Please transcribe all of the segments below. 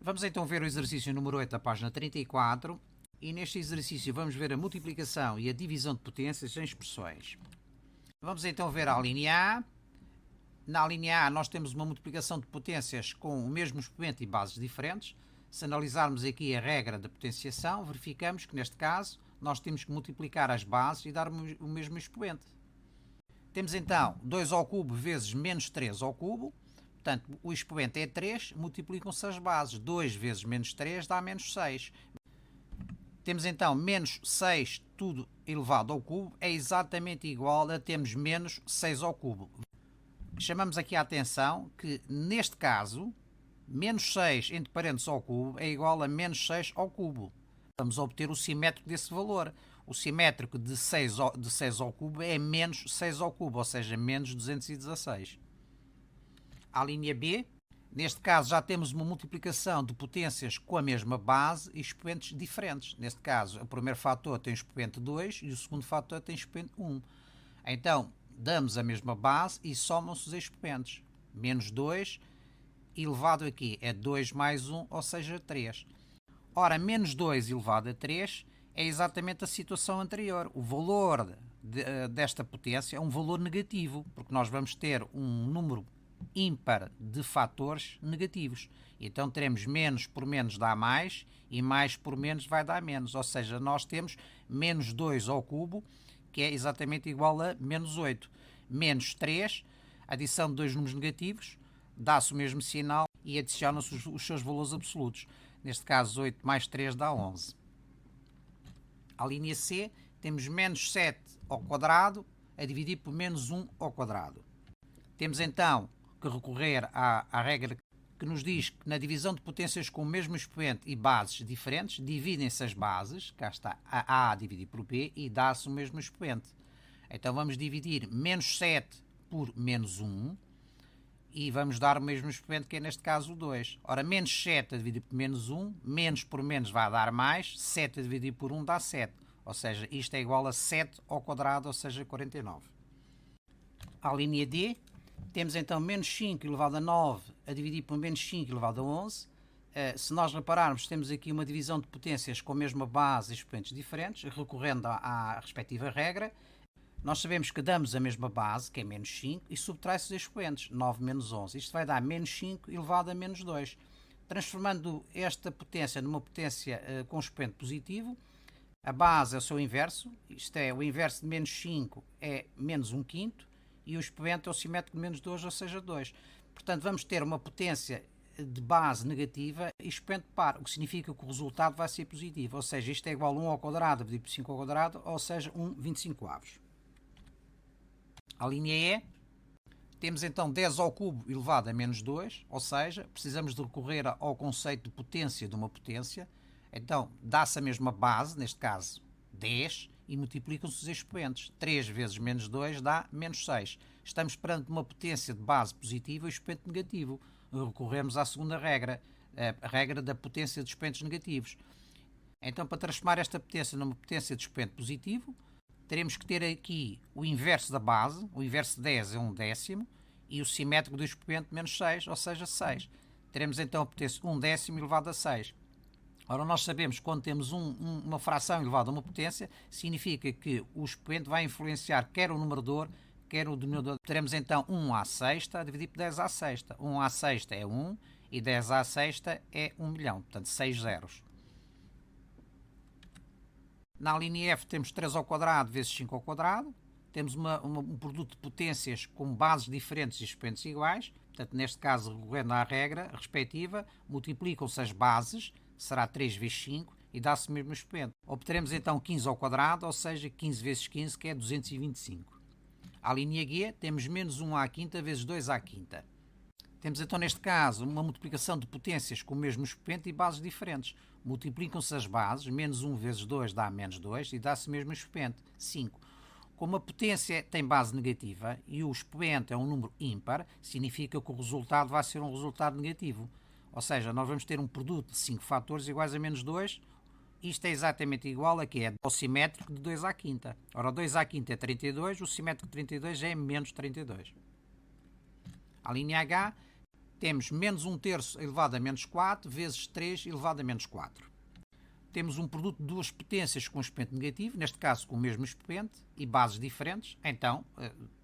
Vamos então ver o exercício número 8 da página 34 e neste exercício vamos ver a multiplicação e a divisão de potências em expressões. Vamos então ver a linha A. Na linha A nós temos uma multiplicação de potências com o mesmo expoente e bases diferentes. Se analisarmos aqui a regra da potenciação, verificamos que neste caso nós temos que multiplicar as bases e dar o mesmo expoente. Temos então 2 ao cubo vezes menos 3 ao cubo. Portanto, o expoente é 3, multiplicam-se as bases. 2 vezes menos 3 dá menos 6. Temos então menos 6, tudo elevado ao cubo, é exatamente igual a termos menos 6 ao cubo. Chamamos aqui a atenção que, neste caso, menos 6 entre parênteses ao cubo é igual a menos 6 ao cubo. Vamos obter o simétrico desse valor. O simétrico de 6 ao cubo é menos 6 ao cubo, ou seja, menos 216. A linha B, neste caso já temos uma multiplicação de potências com a mesma base e expoentes diferentes. Neste caso, o primeiro fator tem expoente 2 e o segundo fator tem expoente 1. Então, damos a mesma base e somam-se os expoentes. Menos 2 elevado aqui é 2 mais 1, ou seja, 3. Ora, menos 2 elevado a 3 é exatamente a situação anterior. O valor desta potência é um valor negativo, porque nós vamos ter um número ímpar de fatores negativos. Então teremos menos por menos dá mais e mais por menos vai dar menos. Ou seja, nós temos menos 2 ao cubo, que é exatamente igual a menos 8. Menos 3, adição de dois números negativos, dá-se o mesmo sinal e adiciona-se os seus valores absolutos. Neste caso, 8 mais 3 dá 11. A linha C, temos menos 7 ao quadrado a dividir por menos 1 ao quadrado. Temos então que recorrer à regra que nos diz que na divisão de potências com o mesmo expoente e bases diferentes, dividem-se as bases, cá está a A dividir por B, e dá-se o mesmo expoente. Então vamos dividir menos 7 por menos 1 e vamos dar o mesmo expoente, que é neste caso o 2. Ora, menos 7 a dividir por menos 1, menos por menos vai dar mais, 7 a dividir por 1 dá 7. Ou seja, isto é igual a 7 ao quadrado, ou seja, 49. A linha D, temos então menos 5 elevado a 9 a dividir por menos 5 elevado a 11. Se nós repararmos, temos aqui uma divisão de potências com a mesma base e expoentes diferentes, recorrendo à respectiva regra. Nós sabemos que damos a mesma base, que é menos 5, e subtrai-se os expoentes, 9 menos 11. Isto vai dar menos 5 elevado a menos 2. Transformando esta potência numa potência com expoente positivo, a base é o seu inverso, isto é, o inverso de menos 5 é menos 1 quinto, e o expoente é o simétrico de menos 2, ou seja, 2. Portanto, vamos ter uma potência de base negativa e expoente par, o que significa que o resultado vai ser positivo, ou seja, isto é igual a 1 ao quadrado dividido por 5 ao quadrado, ou seja, 1/25 avos. A linha E, temos então 10 ao cubo elevado a menos 2, ou seja, precisamos de recorrer ao conceito de potência de uma potência. Então, dá-se a mesma base, neste caso 10, e multiplicam-se os expoentes. 3 vezes menos 2 dá menos 6. Estamos perante uma potência de base positiva e expoente negativo. Recorremos à segunda regra, a regra da potência de expoentes negativos. Então, para transformar esta potência numa potência de expoente positivo, teremos que ter aqui o inverso da base, o inverso de 10 é 1/10, e o simétrico do expoente menos 6, ou seja, 6. Teremos então a potência 1/10 elevado a 6. Ora, nós sabemos que quando temos uma fração elevada a uma potência, significa que o expoente vai influenciar quer o numerador, quer o denominador. Teremos então 1 à sexta a dividir por 10 à sexta. 1 à sexta é 1 e 10 à sexta é 1 milhão, portanto 6 zeros. Na linha F temos 3 ao quadrado vezes 5 ao quadrado. Temos um produto de potências com bases diferentes e expoentes iguais. Portanto, neste caso, recorrendo à regra respectiva, multiplicam-se as bases, será 3 vezes 5 e dá-se o mesmo expoente. Obteremos então 15 ao quadrado, ou seja, 15 vezes 15, que é 225. À linha G, temos menos 1 à quinta vezes 2 à quinta. Temos então, neste caso, uma multiplicação de potências com o mesmo expoente e bases diferentes. Multiplicam-se as bases, menos 1 vezes 2 dá menos 2 e dá-se o mesmo expoente, 5. Como a potência tem base negativa e o expoente é um número ímpar, significa que o resultado vai ser um resultado negativo. Ou seja, nós vamos ter um produto de 5 fatores iguais a menos 2. Isto é exatamente igual a que é ao simétrico de 2 à quinta. Ora, 2 à quinta é 32, o simétrico de 32 é menos 32. A linha H, temos menos 1 terço elevado a menos 4 vezes 3 elevado a menos 4. Temos um produto de duas potências com expoente negativo, neste caso com o mesmo expoente e bases diferentes, então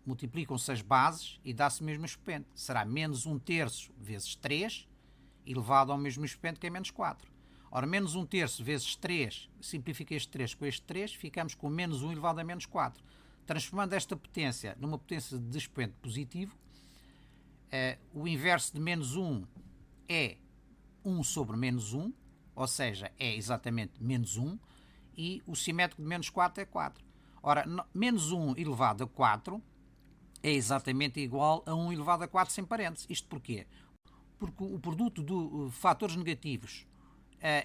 multiplicam-se as bases e dá-se o mesmo expoente. Será menos 1 terço vezes 3 elevado ao mesmo expoente que é menos 4. Ora, menos 1 terço vezes 3, simplifica este 3 com este 3, ficamos com menos 1 elevado a menos 4. Transformando esta potência numa potência de expoente positivo, o inverso de menos 1 é 1 sobre menos 1, ou seja, é exatamente menos 1, e o simétrico de menos 4 é 4. Ora, menos 1 elevado a 4 é exatamente igual a 1 elevado a 4 sem parênteses. Isto porquê? Porque o produto de fatores negativos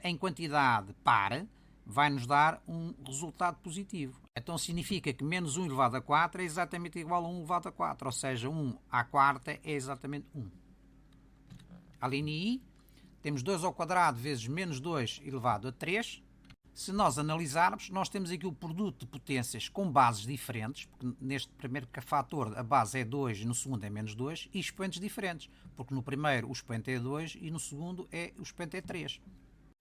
em quantidade par vai nos dar um resultado positivo. Então significa que menos 1 elevado a 4 é exatamente igual a 1 elevado a 4, ou seja, 1 à quarta é exatamente 1. A linha I, temos 2 ao quadrado vezes menos 2 elevado a 3. Se nós analisarmos, nós temos aqui o produto de potências com bases diferentes, porque neste primeiro fator a base é 2 e no segundo é menos 2, e expoentes diferentes, porque no primeiro o expoente é 2 e no segundo o expoente é 3.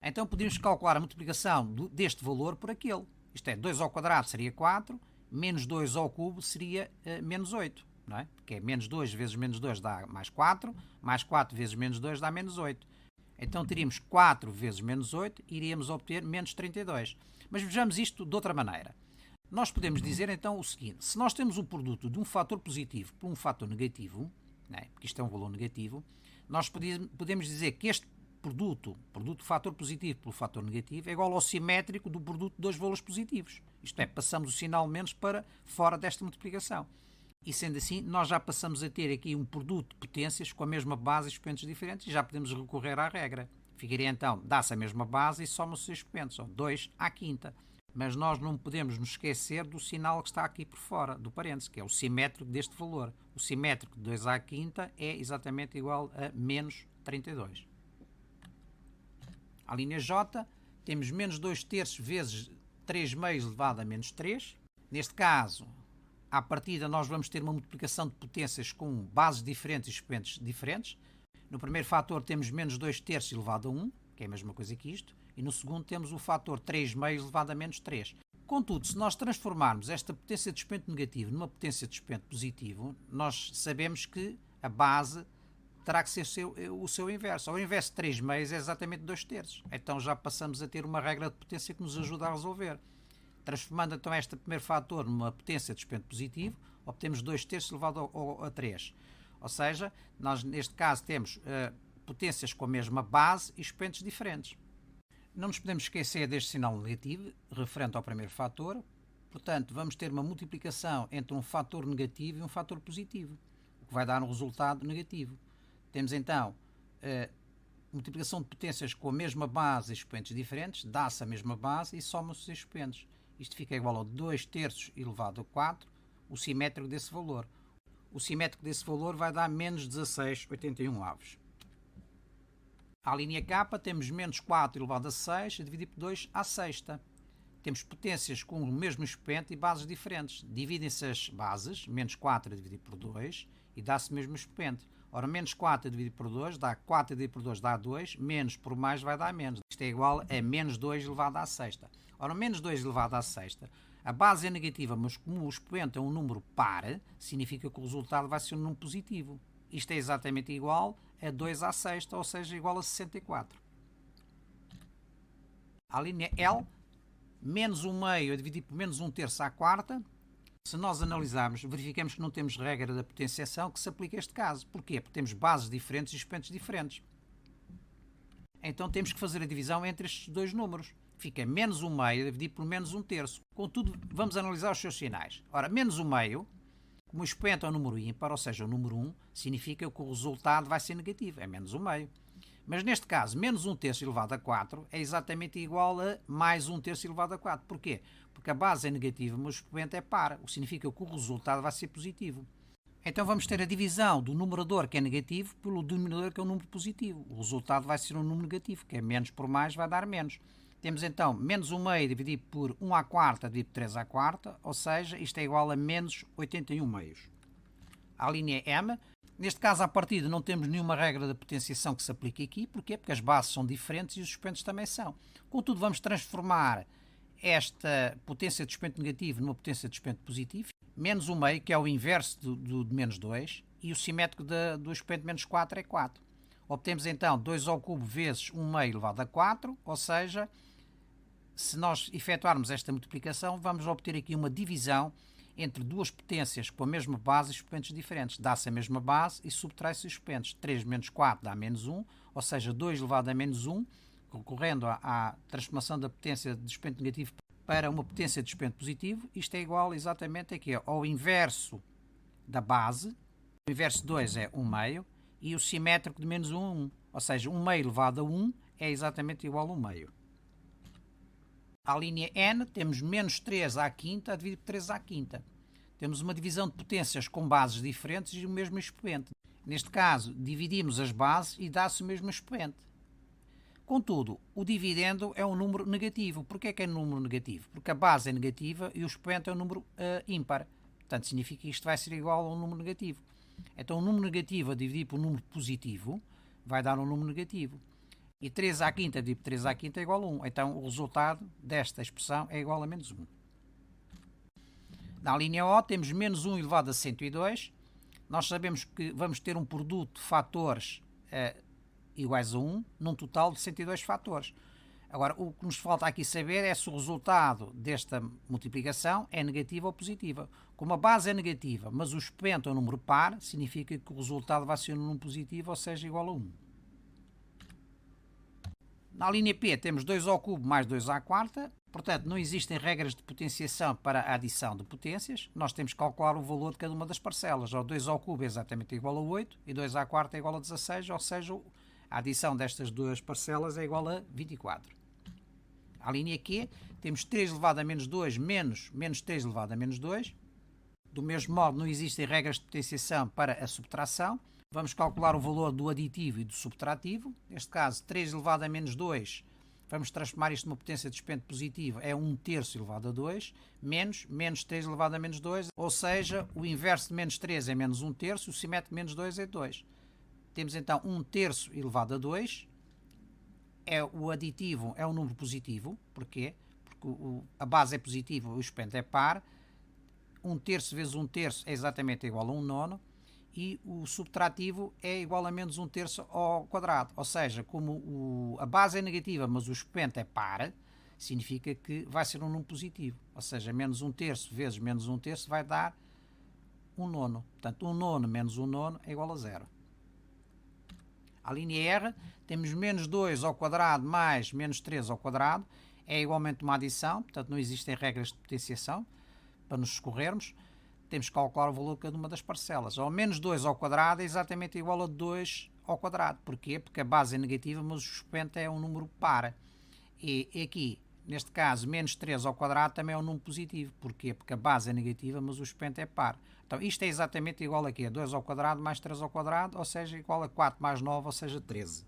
Então podemos calcular a multiplicação deste valor por aquele. Isto é, 2 ao quadrado seria 4, menos 2 ao cubo seria menos 8. Não é? Porque é menos 2 vezes menos 2 dá mais 4 vezes menos 2 dá menos 8. Então teríamos 4 vezes menos 8 e iríamos obter menos 32. Mas vejamos isto de outra maneira. Nós podemos dizer então o seguinte: se nós temos um produto de um fator positivo por um fator negativo, não é? Porque isto é um valor negativo, nós podemos dizer que este produto do fator positivo pelo fator negativo é igual ao simétrico do produto de dois valores positivos. Isto é, passamos o sinal menos para fora desta multiplicação. E sendo assim, nós já passamos a ter aqui um produto de potências com a mesma base e expoentes diferentes e já podemos recorrer à regra. Ficaria então, dá-se a mesma base e soma-se os expoentes, ou 2 à quinta. Mas nós não podemos nos esquecer do sinal que está aqui por fora, do parênteses, que é o simétrico deste valor. O simétrico de 2 à quinta é exatamente igual a menos 32. A linha J, temos menos 2 terços vezes 3 meios elevado a menos 3. Neste caso, à partida, nós vamos ter uma multiplicação de potências com bases diferentes e expoentes diferentes. No primeiro fator temos menos 2 terços elevado a 1, que é a mesma coisa que isto, e no segundo temos o fator 3 meios elevado a menos 3. Contudo, se nós transformarmos esta potência de expoente negativo numa potência de expoente positivo, nós sabemos que a base terá que ser o seu inverso. O inverso de 3 meios é exatamente 2 terços. Então já passamos a ter uma regra de potência que nos ajuda a resolver. Transformando então este primeiro fator numa potência de expoente positivo, obtemos 2 terços elevado a 3. Ou seja, nós neste caso temos potências com a mesma base e expoentes diferentes. Não nos podemos esquecer deste sinal negativo, referente ao primeiro fator. Portanto, vamos ter uma multiplicação entre um fator negativo e um fator positivo, o que vai dar um resultado negativo. Temos então multiplicação de potências com a mesma base e expoentes diferentes, dá-se a mesma base e soma-se os expoentes. Isto fica igual a 2 terços elevado a 4, o simétrico desse valor. O simétrico desse valor vai dar menos 16,81 avos. À linha K temos menos 4 elevado a 6 a dividir por 2 à sexta. Temos potências com o mesmo expoente e bases diferentes. Dividem-se as bases, menos 4 a dividir por 2, e dá-se o mesmo expoente. Ora, menos 4 a dividir por 2 dá 4 a dividir por 2 dá 2, menos por mais vai dar menos. Isto é igual a menos 2 elevado à sexta. Ora, menos 2 elevado à sexta, a base é negativa, mas como o expoente é um número par, significa que o resultado vai ser um número positivo. Isto é exatamente igual a 2 à sexta, ou seja, igual a 64. A linha L, menos 1 meio a dividir por menos 1 terço à quarta. Se nós analisarmos, verificamos que não temos regra da potenciação que se aplica a este caso. Porquê? Porque temos bases diferentes e expoentes diferentes. Então temos que fazer a divisão entre estes dois números. Fica menos 1 meio a dividir por menos 1 terço. Contudo, vamos analisar os seus sinais. Ora, menos 1 meio, como o expoente é um número ímpar, ou seja, o número 1, significa que o resultado vai ser negativo, é menos 1 meio. Mas neste caso, menos 1 terço elevado a 4 é exatamente igual a mais 1 terço elevado a 4. Porquê? Porque a base é negativa, mas o expoente é par, o que significa que o resultado vai ser positivo. Então vamos ter a divisão do numerador, que é negativo, pelo denominador, que é um número positivo. O resultado vai ser um número negativo, que é menos por mais, vai dar menos. Temos então menos 1 meio dividido por 1 à quarta dividido por 3 à quarta, ou seja, isto é igual a menos 81 meios. A linha M, Neste caso, à partida, não temos nenhuma regra de potenciação que se aplique aqui. Porquê? Porque as bases são diferentes e os expoentes também são. Contudo, vamos transformar esta potência de expoente negativo numa potência de expoente positivo. Menos 1 meio, que é o inverso de menos 2, e o simétrico do expoente menos 4 é 4. Obtemos então 2 ao cubo vezes 1 meio elevado a 4, ou seja, se nós efetuarmos esta multiplicação, vamos obter aqui uma divisão entre duas potências com a mesma base e expoentes diferentes. Dá-se a mesma base e subtrai-se os expoentes. 3 menos 4 dá menos 1, ou seja, 2 elevado a menos 1, recorrendo à transformação da potência de expoente negativo para uma potência de expoente positivo. Isto é igual exatamente aqui ao inverso da base. O inverso de 2 é 1 meio e o simétrico de menos 1 é 1. Ou seja, 1 meio elevado a 1 é exatamente igual a 1 meio. À linha N temos menos 3 à quinta dividido por 3 à quinta. Temos uma divisão de potências com bases diferentes e o mesmo expoente. Neste caso, dividimos as bases e dá-se o mesmo expoente. Contudo, o dividendo é um número negativo. Porquê é que é um número negativo? Porque a base é negativa e o expoente é um número ímpar. Portanto, significa que isto vai ser igual a um número negativo. Então, um número negativo a dividir por um número positivo vai dar um número negativo. E 3 à quinta dividido por 3 à quinta é igual a 1. Então, o resultado desta expressão é igual a menos 1. Na linha O temos menos 1 elevado a 102. Nós sabemos que vamos ter um produto de fatores iguais a 1, num total de 102 fatores. Agora, o que nos falta aqui saber é se o resultado desta multiplicação é negativa ou positiva. Como a base é negativa, mas o expoente é um número par, significa que o resultado vai ser um número positivo, ou seja, igual a 1. Na linha P temos 2 ao cubo mais 2 à quarta, portanto não existem regras de potenciação para a adição de potências, nós temos que calcular o valor de cada uma das parcelas. O 2 ao cubo é exatamente igual a 8 e 2 à quarta é igual a 16, ou seja, a adição destas duas parcelas é igual a 24. À linha Q temos 3 elevado a menos 2 menos 3 elevado a menos 2. Do mesmo modo, não existem regras de potenciação para a subtração. Vamos calcular o valor do aditivo e do subtrativo. Neste caso, 3 elevado a menos 2, vamos transformar isto numa potência de expoente positiva, é 1/3 elevado a 2, menos 3 elevado a menos 2, ou seja, o inverso de menos 3 é menos 1/3, o simétrico de menos 2 é 2. Temos então 1/3 elevado a 2, o aditivo é um número positivo. Porquê? Porque a base é positiva, o expoente é par. 1/3 vezes 1/3 é exatamente igual a 1/9. E o subtrativo é igual a menos 1/3 ao quadrado. Ou seja, como a base é negativa, mas o expoente é par, significa que vai ser um número positivo. Ou seja, menos 1/3 vezes menos 1/3 vai dar 1/9. Portanto, 1/9 menos 1/9 é igual a 0. À linha R, temos menos 2 ao quadrado mais menos 3 ao quadrado. É igualmente uma adição, portanto não existem regras de potenciação para nos escorrermos. Temos que calcular o valor de cada uma das parcelas. Ou menos 2 ao quadrado é exatamente igual a 2 ao quadrado. Porquê? Porque a base é negativa, mas o expoente é um número par. E aqui, neste caso, menos 3 ao quadrado também é um número positivo. Porquê? Porque a base é negativa, mas o expoente é par. Então, isto é exatamente igual a quê? 2 ao quadrado mais 3 ao quadrado, ou seja, igual a 4 mais 9, ou seja, 13.